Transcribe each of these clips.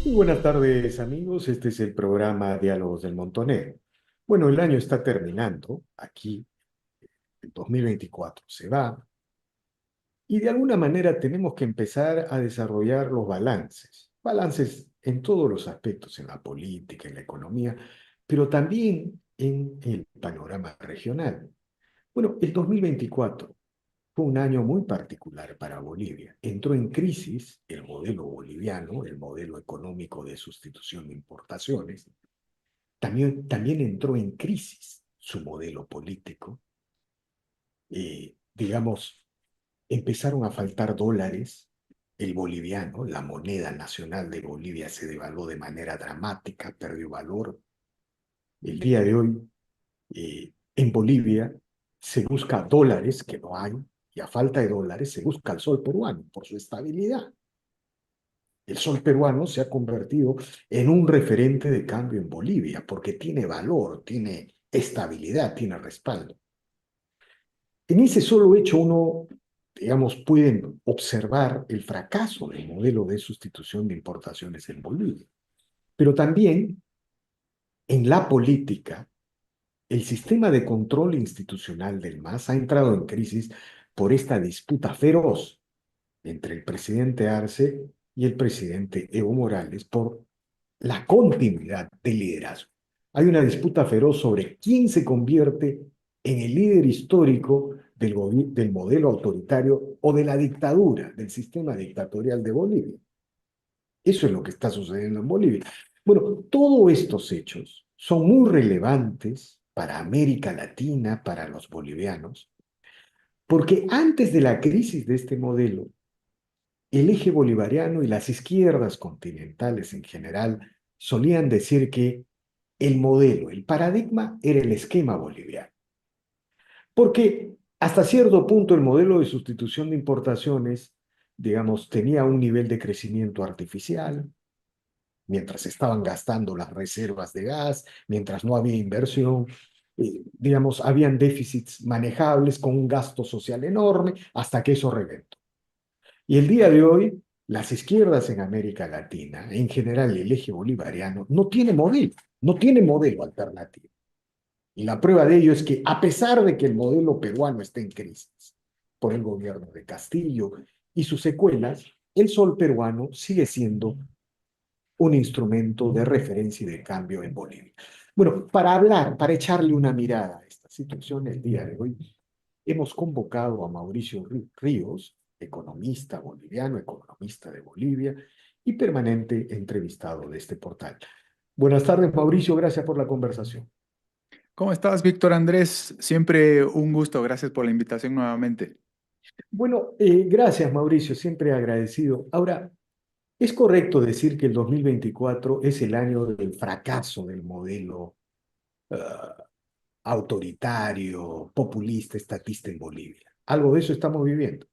Muy buenas tardes, amigos. Este es el programa Diálogos del Montonero. Bueno, el año está terminando. Aquí, el 2024 se va. Y de alguna manera tenemos que empezar a desarrollar los balances. Balances en todos los aspectos, en la política, en la economía, pero también en el panorama regional. Bueno, el 2024 fue un año muy particular para Bolivia. Entró en crisis el modelo boliviano, el modelo económico de sustitución de importaciones. También entró en crisis su modelo político. Digamos, empezaron a faltar dólares. El boliviano, la moneda nacional de Bolivia, se devaluó de manera dramática, perdió valor. El día de hoy, en Bolivia, se busca dólares, que no hay, y a falta de dólares se busca el sol peruano por su estabilidad. El sol peruano se ha convertido en un referente de cambio en Bolivia porque tiene valor, tiene estabilidad, tiene respaldo. En ese solo hecho uno, digamos, puede observar el fracaso del modelo de sustitución de importaciones en Bolivia. Pero también en la política, el sistema de control institucional del MAS ha entrado en crisis por esta disputa feroz entre el presidente Arce y el presidente Evo Morales por la continuidad del liderazgo. Hay una disputa feroz sobre quién se convierte en el líder histórico del modelo autoritario o de la dictadura, del sistema dictatorial de Bolivia. Eso es lo que está sucediendo en Bolivia. Bueno, todos estos hechos son muy relevantes para América Latina, para los bolivianos, porque antes de la crisis de este modelo, el eje bolivariano y las izquierdas continentales en general solían decir que el modelo, el paradigma era el esquema boliviano. Porque hasta cierto punto el modelo de sustitución de importaciones, digamos, tenía un nivel de crecimiento artificial, mientras estaban gastando las reservas de gas, mientras no había inversión, digamos, habían déficits manejables con un gasto social enorme hasta que eso reventó. Y el día de hoy, las izquierdas en América Latina, en general el eje bolivariano, no tiene modelo alternativo. Y la prueba de ello es que a pesar de que el modelo peruano está en crisis por el gobierno de Castillo y sus secuelas, el sol peruano sigue siendo un instrumento de referencia y de cambio en Bolivia. Bueno, para echarle una mirada a esta situación el día de hoy, hemos convocado a Mauricio Ríos, economista boliviano, economista de Bolivia y permanente entrevistado de este portal. Buenas tardes, Mauricio, gracias por la conversación. ¿Cómo estás, Víctor Andrés? Siempre un gusto. Gracias por la invitación nuevamente. Bueno, gracias, Mauricio, siempre agradecido. Ahora, ¿es correcto decir que el 2024 es el año del fracaso del modelo autoritario, populista, estatista en Bolivia? Algo de eso estamos viviendo.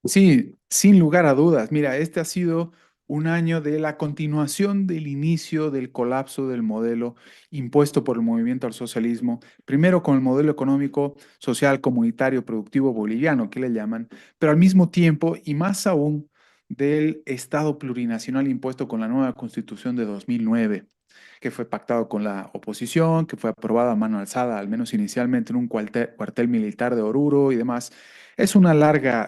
Sí, sin lugar a dudas. Mira, este ha sido un año de la continuación del inicio del colapso del modelo impuesto por el movimiento al socialismo, primero con el modelo económico, social, comunitario, productivo boliviano, que le llaman, pero al mismo tiempo y más aún del Estado plurinacional impuesto con la nueva Constitución de 2009, que fue pactado con la oposición, que fue aprobada a mano alzada, al menos inicialmente en un cuartel militar de Oruro y demás. Es una larga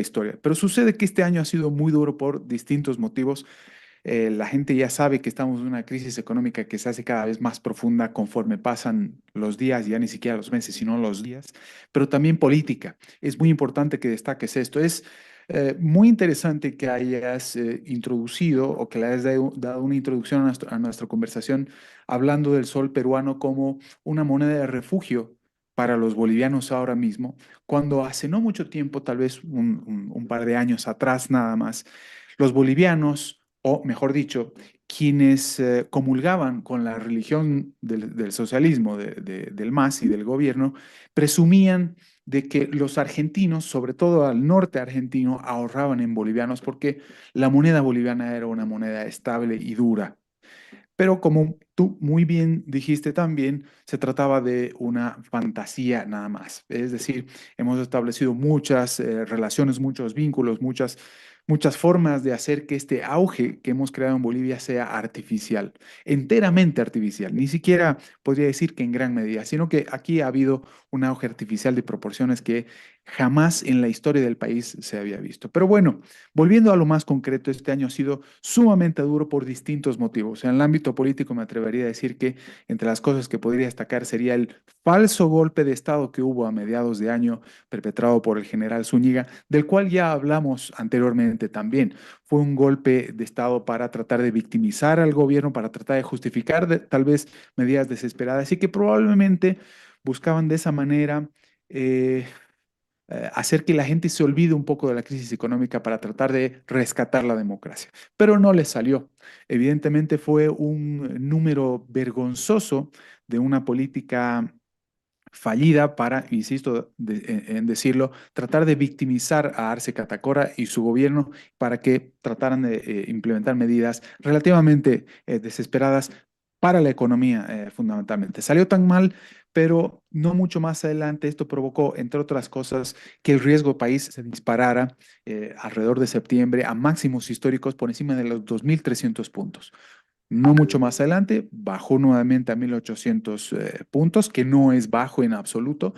historia, pero sucede que este año ha sido muy duro por distintos motivos. La gente ya sabe que estamos en una crisis económica que se hace cada vez más profunda conforme pasan los días, ya ni siquiera los meses, sino los días, pero también política. Es muy importante que destaques esto. Es muy interesante que hayas introducido o que le hayas dado una introducción a nuestra conversación hablando del sol peruano como una moneda de refugio para los bolivianos ahora mismo, cuando hace no mucho tiempo, tal vez un par de años atrás nada más, los bolivianos, o mejor dicho, quienes comulgaban con la religión del socialismo, del MAS y del gobierno, presumían de que los argentinos, sobre todo al norte argentino, ahorraban en bolivianos porque la moneda boliviana era una moneda estable y dura. Pero como tú muy bien dijiste también, se trataba de una fantasía nada más. Es decir, hemos establecido muchas relaciones, muchos vínculos, muchas formas de hacer que este auge que hemos creado en Bolivia sea artificial, enteramente artificial. Ni siquiera podría decir que en gran medida, sino que aquí ha habido un auge artificial de proporciones que jamás en la historia del país se había visto. Pero bueno, volviendo a lo más concreto, este año ha sido sumamente duro por distintos motivos. En el ámbito político me atrevería a decir que entre las cosas que podría destacar sería el falso golpe de Estado que hubo a mediados de año perpetrado por el general Zúñiga, del cual ya hablamos anteriormente también. Fue un golpe de Estado para tratar de victimizar al gobierno, para tratar de justificar tal vez medidas desesperadas y que probablemente buscaban de esa manera eh, hacer que la gente se olvide un poco de la crisis económica para tratar de rescatar la democracia. Pero no les salió. Evidentemente fue un número vergonzoso de una política fallida para, insisto en decirlo, tratar de victimizar a Arce Catacora y su gobierno para que trataran de implementar medidas relativamente desesperadas para la economía, fundamentalmente. Salió tan mal, pero no mucho más adelante esto provocó, entre otras cosas, que el riesgo país se disparara alrededor de septiembre a máximos históricos por encima de los 2.300 puntos. No mucho más adelante, bajó nuevamente a 1.800 puntos, que no es bajo en absoluto,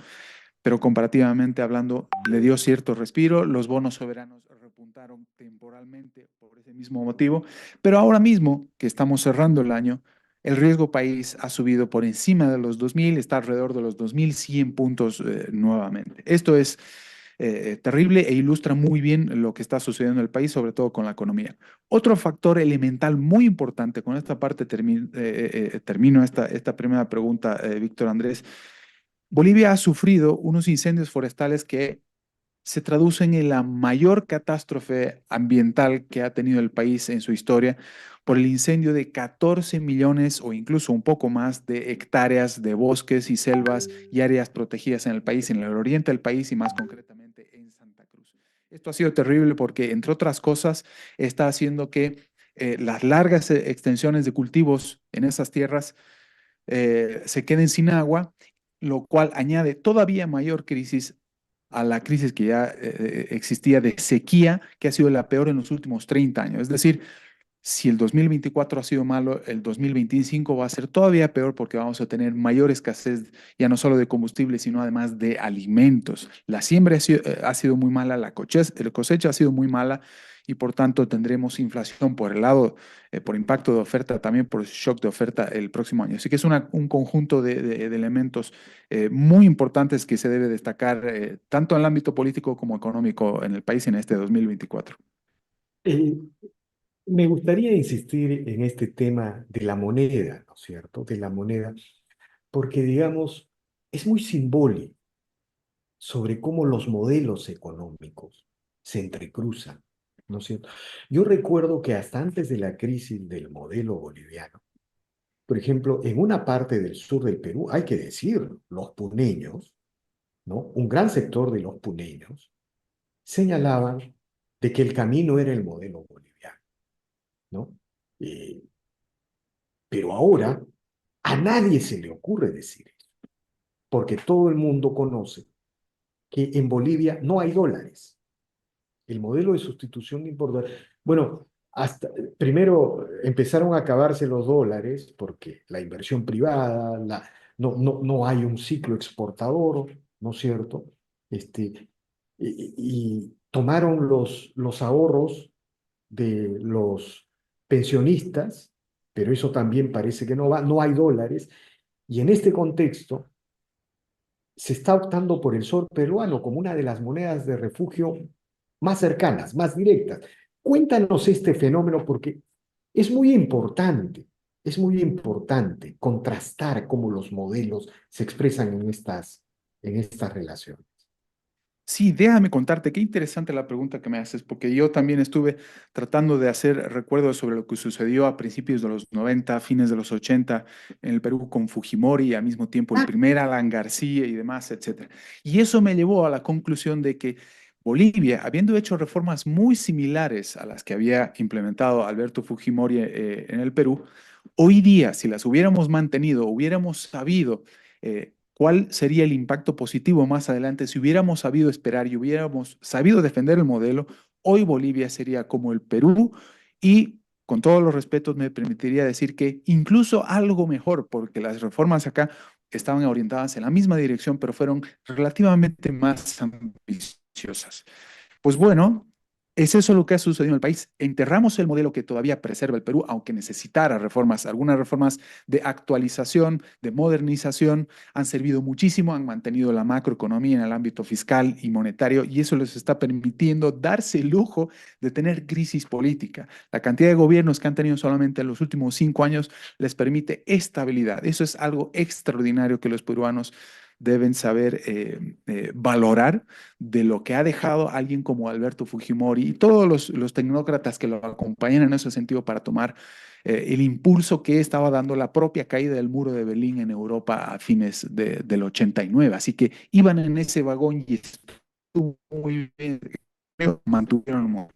pero comparativamente hablando, le dio cierto respiro. Los bonos soberanos repuntaron temporalmente por ese mismo motivo, pero ahora mismo que estamos cerrando el año, el riesgo país ha subido por encima de los 2.000, está alrededor de los 2.100 puntos nuevamente. Esto es terrible e ilustra muy bien lo que está sucediendo en el país, sobre todo con la economía. Otro factor elemental muy importante, con esta parte termino esta primera pregunta, Víctor Andrés. Bolivia ha sufrido unos incendios forestales que se traducen en la mayor catástrofe ambiental que ha tenido el país en su historia por el incendio de 14 millones o incluso un poco más de hectáreas de bosques y selvas y áreas protegidas en el país, en el oriente del país y más concretamente en Santa Cruz. Esto ha sido terrible porque, entre otras cosas, está haciendo que las largas extensiones de cultivos en esas tierras se queden sin agua, lo cual añade todavía mayor crisis a la crisis que ya existía de sequía, que ha sido la peor en los últimos 30 años. Es decir, si el 2024 ha sido malo, el 2025 va a ser todavía peor porque vamos a tener mayor escasez ya no solo de combustible, sino además de alimentos. La siembra ha sido muy mala, la cosecha ha sido muy mala y por tanto tendremos inflación por el lado, por impacto de oferta, también por shock de oferta el próximo año. Así que es un conjunto de elementos muy importantes que se debe destacar tanto en el ámbito político como económico en el país en este 2024. Eh, Me gustaría insistir en este tema de la moneda, ¿no es cierto? De la moneda, porque digamos, es muy simbólico sobre cómo los modelos económicos se entrecruzan, ¿no es cierto? Yo recuerdo que hasta antes de la crisis del modelo boliviano, por ejemplo, en una parte del sur del Perú, hay que decir, los puneños, ¿no? Un gran sector de los puneños señalaban de que el camino era el modelo boliviano, ¿no? Eh, pero ahora a nadie se le ocurre decir eso, porque todo el mundo conoce que en Bolivia no hay dólares. El modelo de sustitución de importación. Bueno, hasta primero empezaron a acabarse los dólares porque la inversión privada, no hay un ciclo exportador, ¿no es cierto? Este, y tomaron los ahorros de los pensionistas, pero eso también parece que no va, no hay dólares, y en este contexto se está optando por el sol peruano como una de las monedas de refugio más cercanas, más directas. Cuéntanos este fenómeno porque es muy importante contrastar cómo los modelos se expresan en estas relaciones. Sí, déjame contarte, qué interesante la pregunta que me haces, porque yo también estuve tratando de hacer recuerdos sobre lo que sucedió a principios de los 90, fines de los 80 en el Perú con Fujimori y al mismo tiempo el Ah, primer Alan García y demás, etcétera. Y eso me llevó a la conclusión de que Bolivia, habiendo hecho reformas muy similares a las que había implementado Alberto Fujimori en el Perú, hoy día, si las hubiéramos mantenido, hubiéramos sabido cuál sería el impacto positivo más adelante si hubiéramos sabido esperar y hubiéramos sabido defender el modelo. Hoy Bolivia sería como el Perú y con todos los respetos me permitiría decir que incluso algo mejor, porque las reformas acá estaban orientadas en la misma dirección, pero fueron relativamente más ambiciosas. Pues bueno, es eso lo que ha sucedido en el país. Enterramos el modelo que todavía preserva el Perú, aunque necesitara reformas. Algunas reformas de actualización, de modernización, han servido muchísimo, han mantenido la macroeconomía en el ámbito fiscal y monetario, y eso les está permitiendo darse el lujo de tener crisis política. La cantidad de gobiernos que han tenido solamente en los últimos 5 años les permite estabilidad. Eso es algo extraordinario que los peruanos deben saber valorar de lo que ha dejado alguien como Alberto Fujimori y todos los tecnócratas que lo acompañan en ese sentido para tomar el impulso que estaba dando la propia caída del muro de Berlín en Europa a fines del 89. Así que iban en ese vagón y estuvo muy bien, mantuvieron.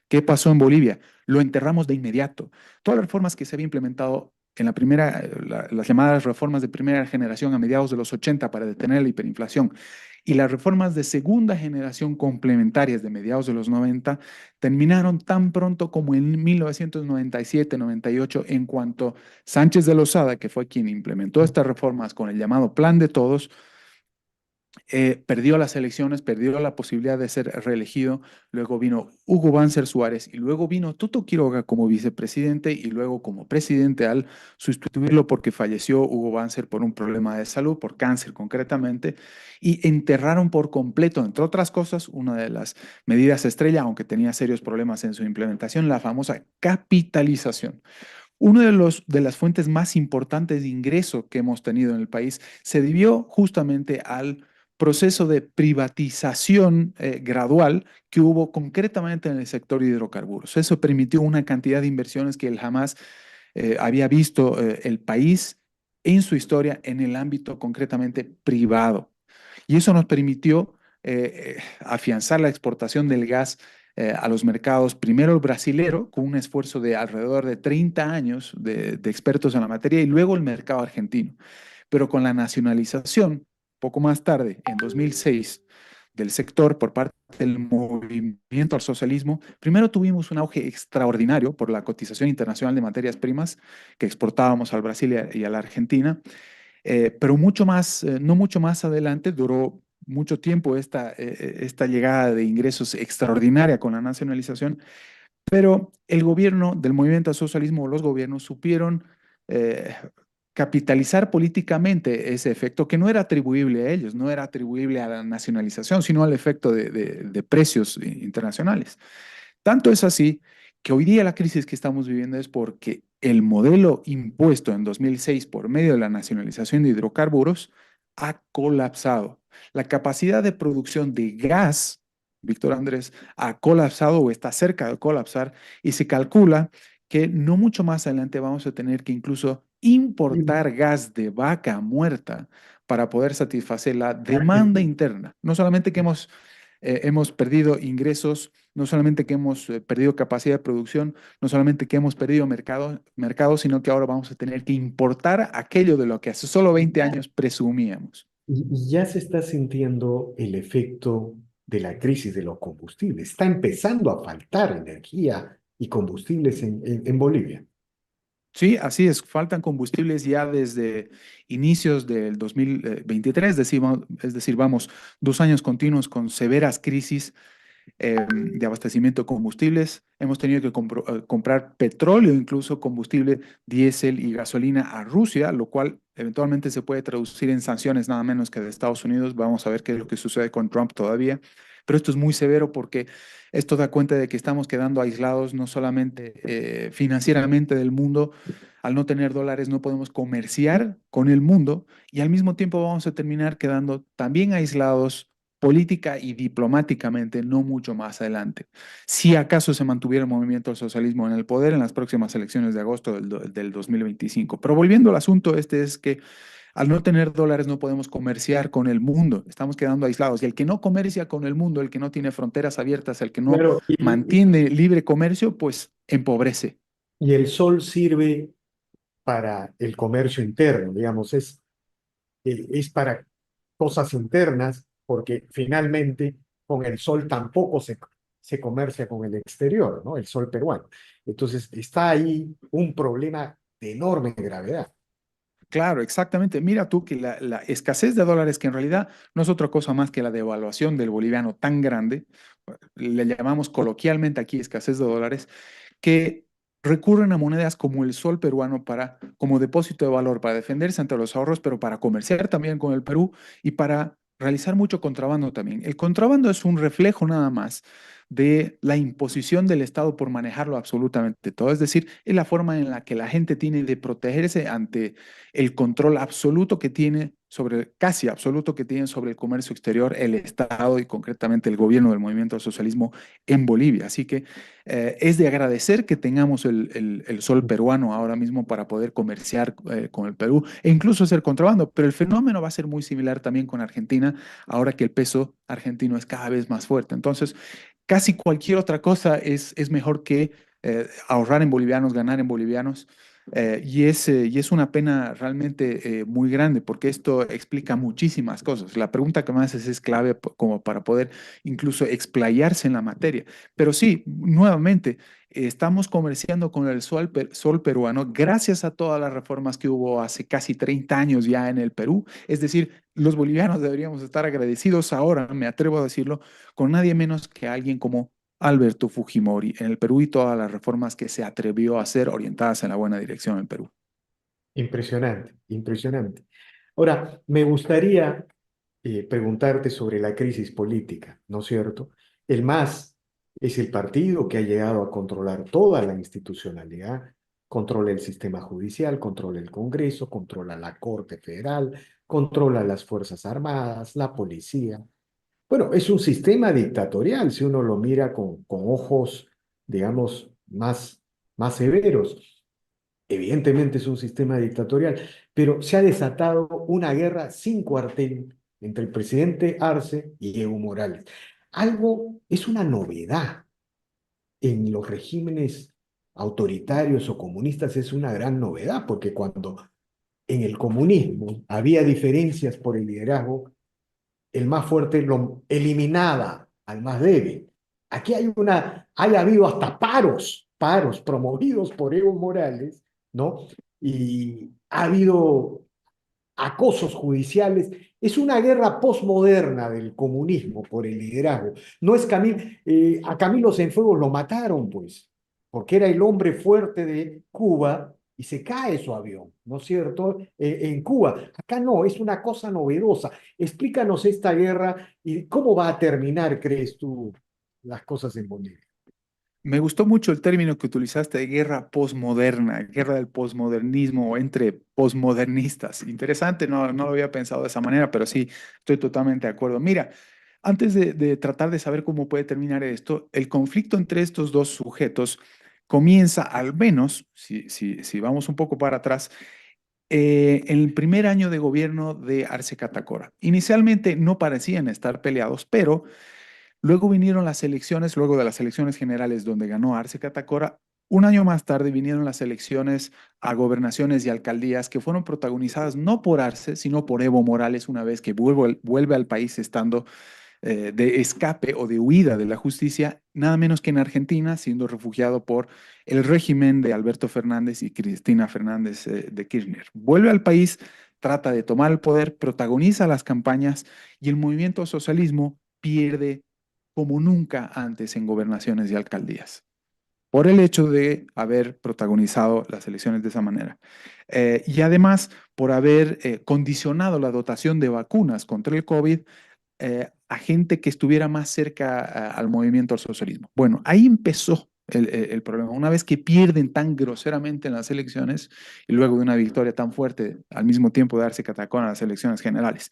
¿Qué pasó en Bolivia? Lo enterramos de inmediato. Todas las reformas que se había implementado en la primera, las llamadas reformas de primera generación a mediados de los 80 para detener la hiperinflación y las reformas de segunda generación complementarias de mediados de los 90 terminaron tan pronto como en 1997-98 en cuanto Sánchez de Lozada, que fue quien implementó estas reformas con el llamado Plan de Todos, perdió las elecciones, perdió la posibilidad de ser reelegido, luego vino Hugo Banzer Suárez y luego vino Tuto Quiroga como vicepresidente y luego como presidente al sustituirlo porque falleció Hugo Banzer por un problema de salud, por cáncer concretamente, y enterraron por completo, entre otras cosas, una de las medidas estrella, aunque tenía serios problemas en su implementación, la famosa capitalización. Uno de las fuentes más importantes de ingreso que hemos tenido en el país se debió justamente al proceso de privatización gradual que hubo concretamente en el sector de hidrocarburos. Eso permitió una cantidad de inversiones que él jamás había visto el país en su historia en el ámbito concretamente privado. Y eso nos permitió afianzar la exportación del gas a los mercados, primero el brasilero, con un esfuerzo de alrededor de 30 años de expertos en la materia, y luego el mercado argentino. Pero con la nacionalización, poco más tarde, en 2006, del sector por parte del movimiento al socialismo, primero tuvimos un auge extraordinario por la cotización internacional de materias primas que exportábamos al Brasil y a la Argentina, pero mucho más, no mucho más adelante, duró mucho tiempo esta llegada de ingresos extraordinaria con la nacionalización, pero el gobierno del movimiento al socialismo, los gobiernos supieron eh, capitalizar políticamente ese efecto que no era atribuible a ellos, no era atribuible a la nacionalización, sino al efecto de precios internacionales. Tanto es así que hoy día la crisis que estamos viviendo es porque el modelo impuesto en 2006 por medio de la nacionalización de hidrocarburos ha colapsado. La capacidad de producción de gas, Víctor Andrés, ha colapsado o está cerca de colapsar y se calcula que no mucho más adelante vamos a tener que incluso importar gas de vaca muerta para poder satisfacer la demanda Argentina. interna. No solamente que hemos perdido ingresos, no solamente que hemos perdido capacidad de producción, no solamente que hemos perdido mercado, sino que ahora vamos a tener que importar aquello de lo que hace solo 20 años presumíamos. Y ya se está sintiendo el efecto de la crisis de los combustibles. Está empezando a faltar energía y combustibles en Bolivia. Sí, así es, faltan combustibles ya desde inicios del 2023, es decir, vamos 2 años continuos con severas crisis de abastecimiento de combustibles. Hemos tenido que comprar petróleo, incluso combustible diésel y gasolina a Rusia, lo cual eventualmente se puede traducir en sanciones nada menos que de Estados Unidos. Vamos a ver qué es lo que sucede con Trump todavía. Pero esto es muy severo porque esto da cuenta de que estamos quedando aislados no solamente financieramente del mundo. Al no tener dólares no podemos comerciar con el mundo y al mismo tiempo vamos a terminar quedando también aislados política y diplomáticamente, no mucho más adelante. Si acaso se mantuviera el movimiento al socialismo en el poder en las próximas elecciones de agosto del 2025. Pero volviendo al asunto, este es que al no tener dólares no podemos comerciar con el mundo, estamos quedando aislados. Y el que no comercia con el mundo, el que no tiene fronteras abiertas, el que no Claro, mantiene libre comercio, pues empobrece. y el sol sirve para el comercio interno, digamos, es para cosas internas, porque finalmente con el sol tampoco se comercia con el exterior, ¿no? El sol peruano. Entonces, está ahí un problema de enorme gravedad. Claro, exactamente. Mira tú que la escasez de dólares, que en realidad no es otra cosa más que la devaluación del boliviano tan grande, le llamamos coloquialmente aquí escasez de dólares, que recurren a monedas como el sol peruano para, como depósito de valor, para defenderse ante los ahorros, pero para comerciar también con el Perú y para realizar mucho contrabando también. El contrabando es un reflejo nada más de la imposición del Estado por manejarlo absolutamente todo. Es decir, es la forma en la que la gente tiene de protegerse ante el control absoluto que tiene sobre, casi absoluto que tiene sobre el comercio exterior el Estado y concretamente el gobierno del movimiento al socialismo en Bolivia. Así que es de agradecer que tengamos el sol peruano ahora mismo para poder comerciar con el Perú e incluso hacer contrabando, pero el fenómeno va a ser muy similar también con Argentina, ahora que el peso argentino es cada vez más fuerte. Entonces, casi cualquier otra cosa es mejor que ahorrar en bolivianos, ganar en bolivianos. Y es una pena realmente muy grande porque esto explica muchísimas cosas. La pregunta que me haces es clave como para poder incluso explayarse en la materia. Pero sí, nuevamente, estamos comerciando con el sol peruano gracias a todas las reformas que hubo hace casi 30 años ya en el Perú. Es decir, los bolivianos deberíamos estar agradecidos ahora, me atrevo a decirlo, con nadie menos que alguien como Alberto Fujimori en el Perú y todas las reformas que se atrevió a hacer orientadas en la buena dirección en el Perú. Impresionante, impresionante. Ahora, me gustaría preguntarte sobre la crisis política, ¿no es cierto? El MAS es el partido que ha llegado a controlar toda la institucionalidad, controla el sistema judicial, controla el Congreso, controla la Corte Federal, controla las Fuerzas Armadas, la policía. Bueno, es un sistema dictatorial si uno lo mira con ojos, digamos, más severos. Evidentemente es un sistema dictatorial, pero se ha desatado una guerra sin cuartel entre el presidente Arce y Evo Morales. Algo es una novedad en los regímenes autoritarios o comunistas, es una gran novedad, porque cuando en el comunismo había diferencias por el liderazgo, el más fuerte lo eliminaba al más débil. Aquí hay habido hasta paros promovidos por Evo Morales, ¿no? Y ha habido acosos judiciales. Es una guerra posmoderna del comunismo por el liderazgo. No es a Camilo Cienfuegos lo mataron, pues, porque era el hombre fuerte de Cuba y se cae su avión, ¿no es cierto? En Cuba. Acá no, es una cosa novedosa. Explícanos esta guerra y cómo va a terminar, crees tú, las cosas en Bolivia. Me gustó mucho el término que utilizaste de guerra posmoderna, guerra del posmodernismo o entre posmodernistas. Interesante, no lo había pensado de esa manera, pero sí, estoy totalmente de acuerdo. Mira, antes de tratar de saber cómo puede terminar esto, el conflicto entre estos dos sujetos comienza, al menos, si vamos un poco para atrás, en el primer año de gobierno de Arce Catacora. Inicialmente no parecían estar peleados, pero luego vinieron las elecciones, luego de las elecciones generales donde ganó Arce Catacora. Un año más tarde vinieron las elecciones a gobernaciones y alcaldías que fueron protagonizadas no por Arce, sino por Evo Morales una vez que vuelve al país estando de escape o de huida de la justicia, nada menos que en Argentina, siendo refugiado por el régimen de Alberto Fernández y Cristina Fernández de Kirchner. Vuelve al país, trata de tomar el poder, protagoniza las campañas y el movimiento socialismo pierde como nunca antes en gobernaciones y alcaldías por el hecho de haber protagonizado las elecciones de esa manera. Y además por haber condicionado la dotación de vacunas contra el COVID a gente que estuviera más cerca al movimiento al socialismo. Bueno, ahí empezó el problema. Una vez que pierden tan groseramente en las elecciones y luego de una victoria tan fuerte, al mismo tiempo de darse catacón a las elecciones generales,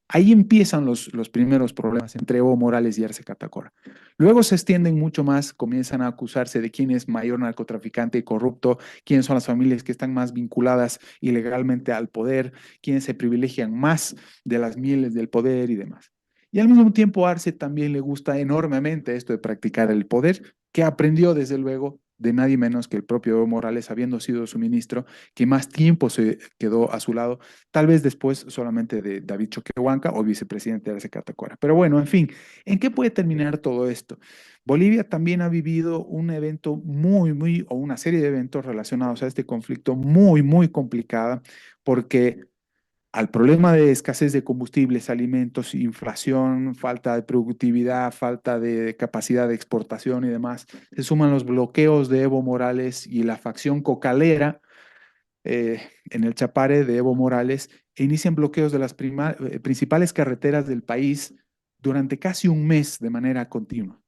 ahí empiezan los primeros problemas entre Evo Morales y Arce Catacora. Luego se extienden mucho más, comienzan a acusarse de quién es mayor narcotraficante y corrupto, quiénes son las familias que están más vinculadas ilegalmente al poder, quiénes se privilegian más de las mieles del poder y demás. Y al mismo tiempo Arce también le gusta enormemente esto de practicar el poder, que aprendió desde luego de nadie menos que el propio Evo Morales, habiendo sido su ministro, que más tiempo se quedó a su lado, tal vez después solamente de David Choquehuanca o vicepresidente de Arce Catacora. Pero bueno, en fin, ¿en qué puede terminar todo esto? Bolivia también ha vivido un evento o una serie de eventos relacionados a este conflicto muy complicada, porque al problema de escasez de combustibles, alimentos, inflación, falta de productividad, falta de capacidad de exportación y demás, se suman los bloqueos de Evo Morales y la facción cocalera en el Chapare de Evo Morales e inician bloqueos de las principales carreteras del país durante casi un mes de manera continua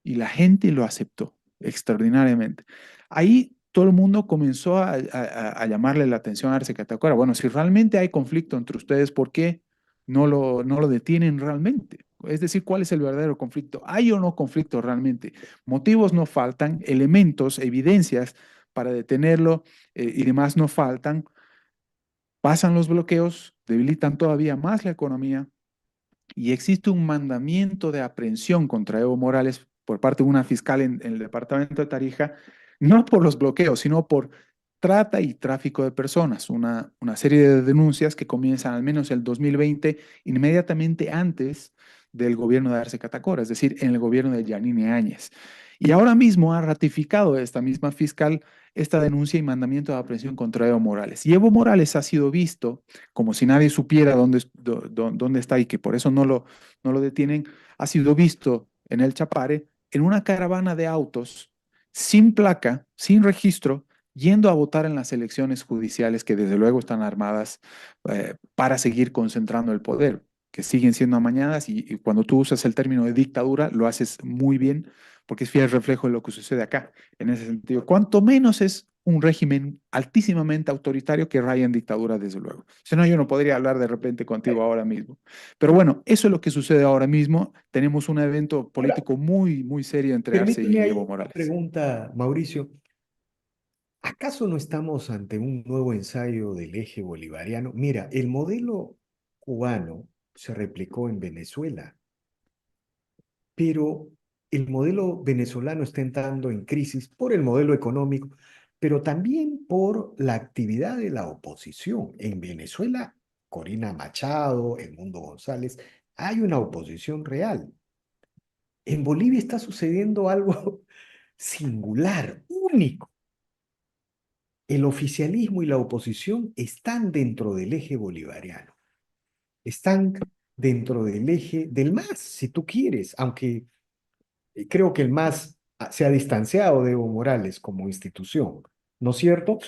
y la gente lo aceptó extraordinariamente. Ahí todo el mundo comenzó a llamarle la atención a Arce Catacora. Bueno, si realmente hay conflicto entre ustedes, ¿por qué no lo detienen realmente? Es decir, ¿cuál es el verdadero conflicto? ¿Hay o no conflicto realmente? Motivos no faltan, elementos, evidencias para detenerlo y demás no faltan. Pasan los bloqueos, debilitan todavía más la economía, y existe un mandamiento de aprehensión contra Evo Morales por parte de una fiscal en el departamento de Tarija, no por los bloqueos, sino por trata y tráfico de personas, una serie de denuncias que comienzan al menos el 2020, inmediatamente antes del gobierno de Arce Catacora, es decir, en el gobierno de Yanine Áñez. Y ahora mismo ha ratificado esta misma fiscal esta denuncia y mandamiento de aprehensión contra Evo Morales. Y Evo Morales ha sido visto como si nadie supiera dónde está y que por eso no lo detienen, ha sido visto en el Chapare en una caravana de autos sin placa, sin registro, yendo a votar en las elecciones judiciales que desde luego están armadas para seguir concentrando el poder, que siguen siendo amañadas y cuando tú usas el término de dictadura lo haces muy bien porque es fiel reflejo de lo que sucede acá. En ese sentido, cuanto menos es un régimen altísimamente autoritario que raya en dictadura, desde luego. Si no, yo no podría hablar de repente contigo ahora mismo. Pero bueno, eso es lo que sucede ahora mismo. Tenemos un evento Ahora, político muy serio entre Arce permíteme y Evo ahí una Morales. pregunta, Mauricio. ¿Acaso no estamos ante un nuevo ensayo del eje bolivariano? Mira, el modelo cubano se replicó en Venezuela, pero el modelo venezolano está entrando en crisis por el modelo económico, pero también por la actividad de la oposición. En Venezuela, Corina Machado, Edmundo González, hay una oposición real. En Bolivia está sucediendo algo singular, único. El oficialismo y la oposición están dentro del eje bolivariano, están dentro del eje del MAS, si tú quieres, aunque creo que el MAS se ha distanciado de Evo Morales como institución, ¿no es cierto?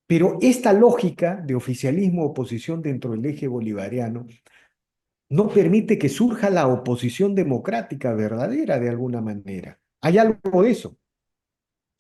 Pero esta lógica de oficialismo-oposición dentro del eje bolivariano no permite que surja la oposición democrática verdadera de alguna manera. Hay algo de eso.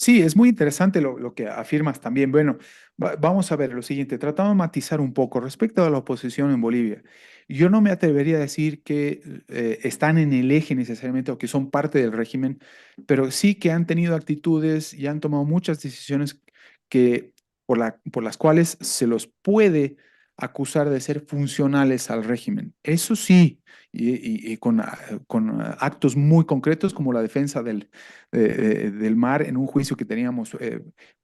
Sí, es muy interesante lo que afirmas también. Bueno, vamos a ver lo siguiente, tratamos de matizar un poco respecto a la oposición en Bolivia. Yo no me atrevería a decir que están en el eje necesariamente o que son parte del régimen, pero sí que han tenido actitudes y han tomado muchas decisiones que, por las cuales se los puede acusar de ser funcionales al régimen. Eso sí, y con actos muy concretos como la defensa del mar en un juicio que teníamos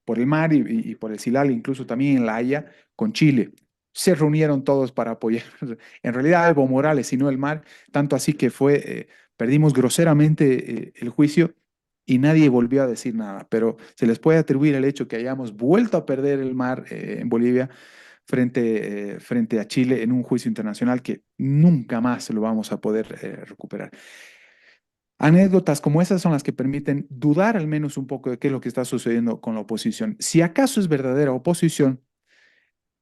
por el mar y por el Silal, incluso también en La Haya, con Chile. Se reunieron todos para apoyar, en realidad Evo Morales y no el mar, tanto así que perdimos groseramente el juicio y nadie volvió a decir nada, pero se les puede atribuir el hecho que hayamos vuelto a perder el mar en Bolivia frente a Chile en un juicio internacional que nunca más lo vamos a poder recuperar. Anécdotas como esas son las que permiten dudar al menos un poco de qué es lo que está sucediendo con la oposición. Si acaso es verdadera oposición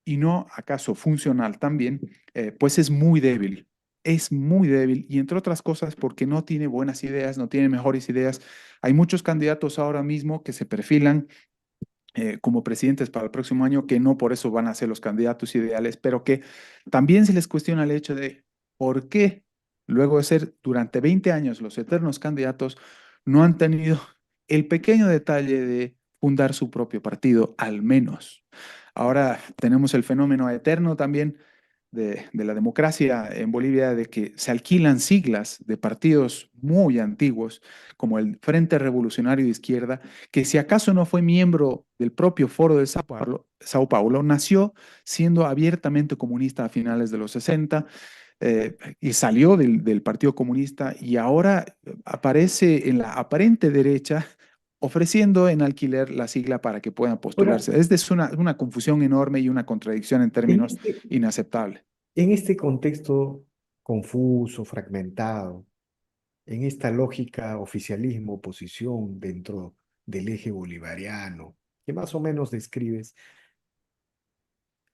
y no acaso funcional también, pues es muy débil y entre otras cosas porque no tiene buenas ideas, no tiene mejores ideas. Hay muchos candidatos ahora mismo que se perfilan como presidentes para el próximo año, que no por eso van a ser los candidatos ideales, pero que también se les cuestiona el hecho de por qué, luego de ser durante 20 años los eternos candidatos, no han tenido el pequeño detalle de fundar su propio partido, al menos. Ahora tenemos el fenómeno eterno también de la democracia en Bolivia de que se alquilan siglas de partidos muy antiguos, como el Frente Revolucionario de Izquierda, que si acaso no fue miembro del propio Foro de Sao Paulo, nació siendo abiertamente comunista a finales de los 60 y salió del Partido Comunista y ahora aparece en la aparente derecha ofreciendo en alquiler la sigla para que puedan Ahora, postularse. Es una confusión enorme y una contradicción en en términos este, inaceptable. en este contexto confuso, fragmentado, en esta lógica oficialismo-oposición dentro del eje bolivariano, que más o menos describes,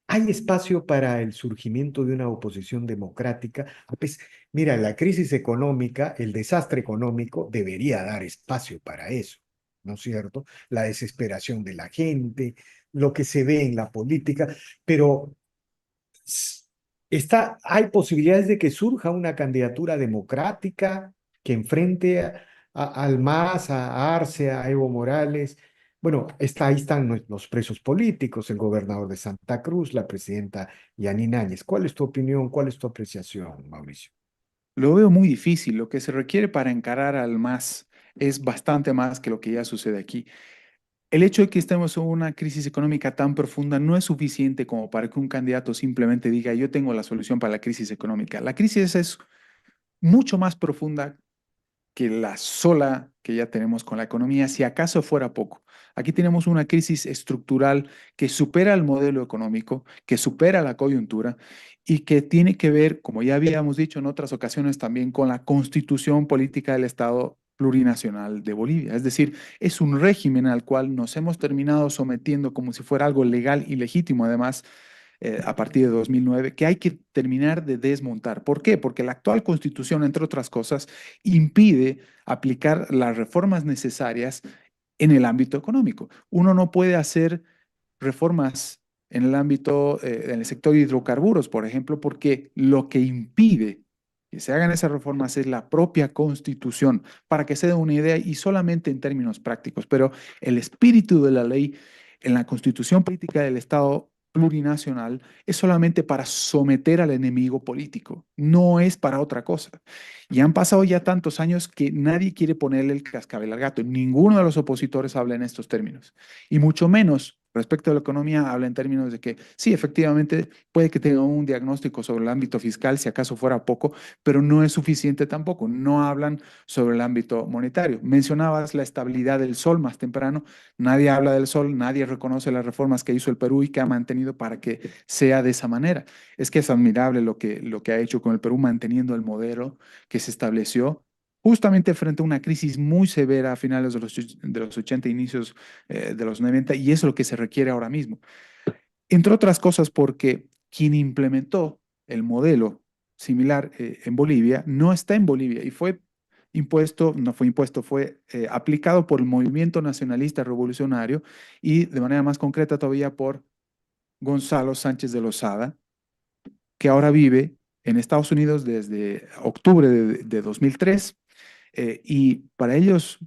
¿hay espacio para el surgimiento de una oposición democrática? Pues, mira, la crisis económica, el desastre económico debería dar espacio para eso, ¿no es cierto? La desesperación de la gente, lo que se ve en la política, pero hay posibilidades de que surja una candidatura democrática que enfrente al MAS, a Arce, a Evo Morales. Bueno, ahí están los presos políticos, el gobernador de Santa Cruz, la presidenta Yanine Áñez. ¿Cuál es tu opinión? ¿Cuál es tu apreciación, Mauricio? Lo veo muy difícil. Lo que se requiere para encarar al MAS es bastante más que lo que ya sucede aquí. El hecho de que estemos en una crisis económica tan profunda no es suficiente como para que un candidato simplemente diga, yo tengo la solución para la crisis económica. La crisis es mucho más profunda que la sola que ya tenemos con la economía, si acaso fuera poco. Aquí tenemos una crisis estructural que supera el modelo económico, que supera la coyuntura y que tiene que ver, como ya habíamos dicho en otras ocasiones, también con la constitución política del Estado plurinacional de Bolivia. Es decir, es un régimen al cual nos hemos terminado sometiendo como si fuera algo legal y legítimo, además, a partir de 2009, que hay que terminar de desmontar. ¿Por qué? Porque la actual constitución, entre otras cosas, impide aplicar las reformas necesarias en el ámbito económico. Uno no puede hacer reformas en el ámbito, en el sector de hidrocarburos, por ejemplo, porque lo que impide que se hagan esas reformas es la propia constitución, para que se dé una idea y solamente en términos prácticos. Pero el espíritu de la ley en la constitución política del Estado plurinacional es solamente para someter al enemigo político, no es para otra cosa. Y han pasado ya tantos años que nadie quiere ponerle el cascabel al gato. Ninguno de los opositores habla en estos términos. Y mucho menos respecto a la economía habla en términos de que sí, efectivamente puede que tenga un diagnóstico sobre el ámbito fiscal, si acaso fuera poco, pero no es suficiente tampoco. No hablan sobre el ámbito monetario. Mencionabas la estabilidad del sol más temprano. Nadie habla del sol, nadie reconoce las reformas que hizo el Perú y que ha mantenido para que sea de esa manera. Es que es admirable lo que ha hecho con el Perú manteniendo el modelo que se estableció justamente frente a una crisis muy severa a finales de los 80, inicios de los 90, y eso es lo que se requiere ahora mismo. Entre otras cosas porque quien implementó el modelo similar en Bolivia no está en Bolivia y fue impuesto, no fue impuesto, fue aplicado por el movimiento nacionalista revolucionario y de manera más concreta todavía por Gonzalo Sánchez de Lozada, que ahora vive en Estados Unidos desde octubre de 2003 y para ellos,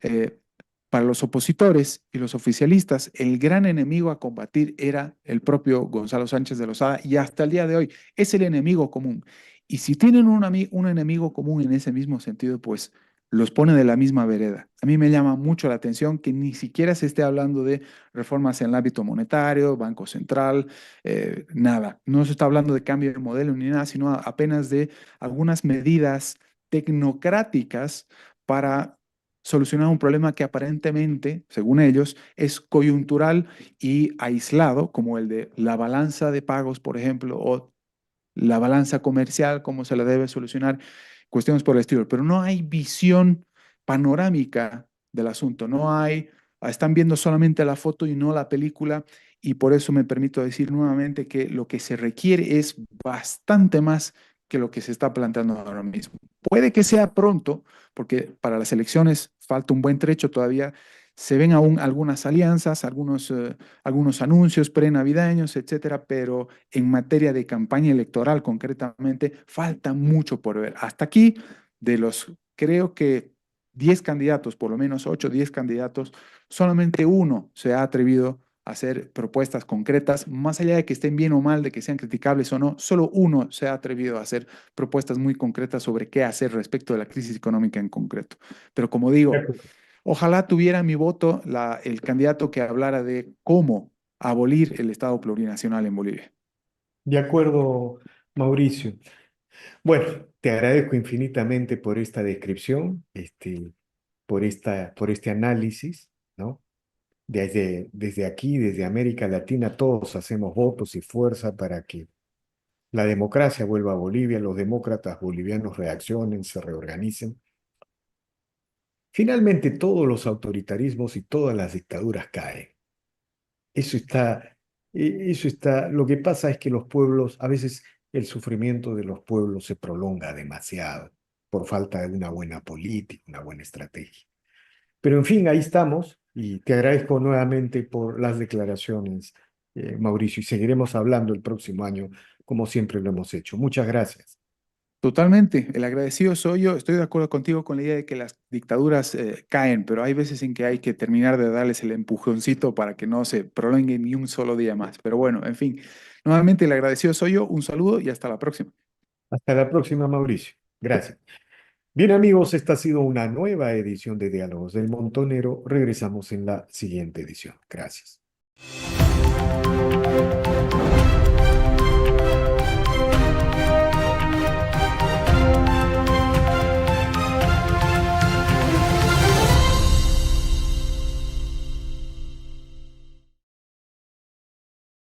eh, para los opositores y los oficialistas, el gran enemigo a combatir era el propio Gonzalo Sánchez de Lozada y hasta el día de hoy es el enemigo común. Y si tienen un enemigo común en ese mismo sentido, pues los pone de la misma vereda. A mí me llama mucho la atención que ni siquiera se esté hablando de reformas en el ámbito monetario, Banco Central, nada. No se está hablando de cambio de modelo ni nada, sino apenas de algunas medidas tecnocráticas para solucionar un problema que aparentemente, según ellos, es coyuntural y aislado, como el de la balanza de pagos, por ejemplo, o la balanza comercial, cómo se la debe solucionar, cuestiones por el estilo. Pero no hay visión panorámica del asunto, están viendo solamente la foto y no la película, y por eso me permito decir nuevamente que lo que se requiere es bastante más que lo que se está planteando ahora mismo. Puede que sea pronto, porque para las elecciones falta un buen trecho todavía. Se ven aún algunas alianzas, algunos anuncios prenavideños, etcétera, pero en materia de campaña electoral concretamente, falta mucho por ver. Hasta aquí, creo que 10 candidatos, por lo menos 8 o 10 candidatos, solamente uno se ha atrevido hacer propuestas concretas, más allá de que estén bien o mal, de que sean criticables o no, solo uno se ha atrevido a hacer propuestas muy concretas sobre qué hacer respecto de la crisis económica en concreto. Pero como De digo, acuerdo. ojalá tuviera mi voto el candidato que hablara de cómo abolir el Estado plurinacional en Bolivia. De acuerdo, Mauricio. Bueno, te agradezco infinitamente por esta descripción, por este análisis, ¿no? Desde aquí, desde América Latina, todos hacemos votos y fuerza para que la democracia vuelva a Bolivia, los demócratas bolivianos reaccionen, se reorganicen. Finalmente, todos los autoritarismos y todas las dictaduras caen. Eso está, eso está, lo que pasa es que los pueblos, a veces el sufrimiento de los pueblos se prolonga demasiado por falta de una buena política, una buena estrategia. Pero en fin, ahí estamos y te agradezco nuevamente por las declaraciones, Mauricio, y seguiremos hablando el próximo año como siempre lo hemos hecho. Muchas gracias. Totalmente, el agradecido soy yo. Estoy de acuerdo contigo con la idea de que las dictaduras caen, pero hay veces en que hay que terminar de darles el empujoncito para que no se prolonguen ni un solo día más. Pero bueno, en fin, nuevamente el agradecido soy yo. Un saludo y hasta la próxima. Hasta la próxima, Mauricio. Gracias. Bien, amigos, esta ha sido una nueva edición de Diálogos del Montonero. Regresamos en la siguiente edición. Gracias.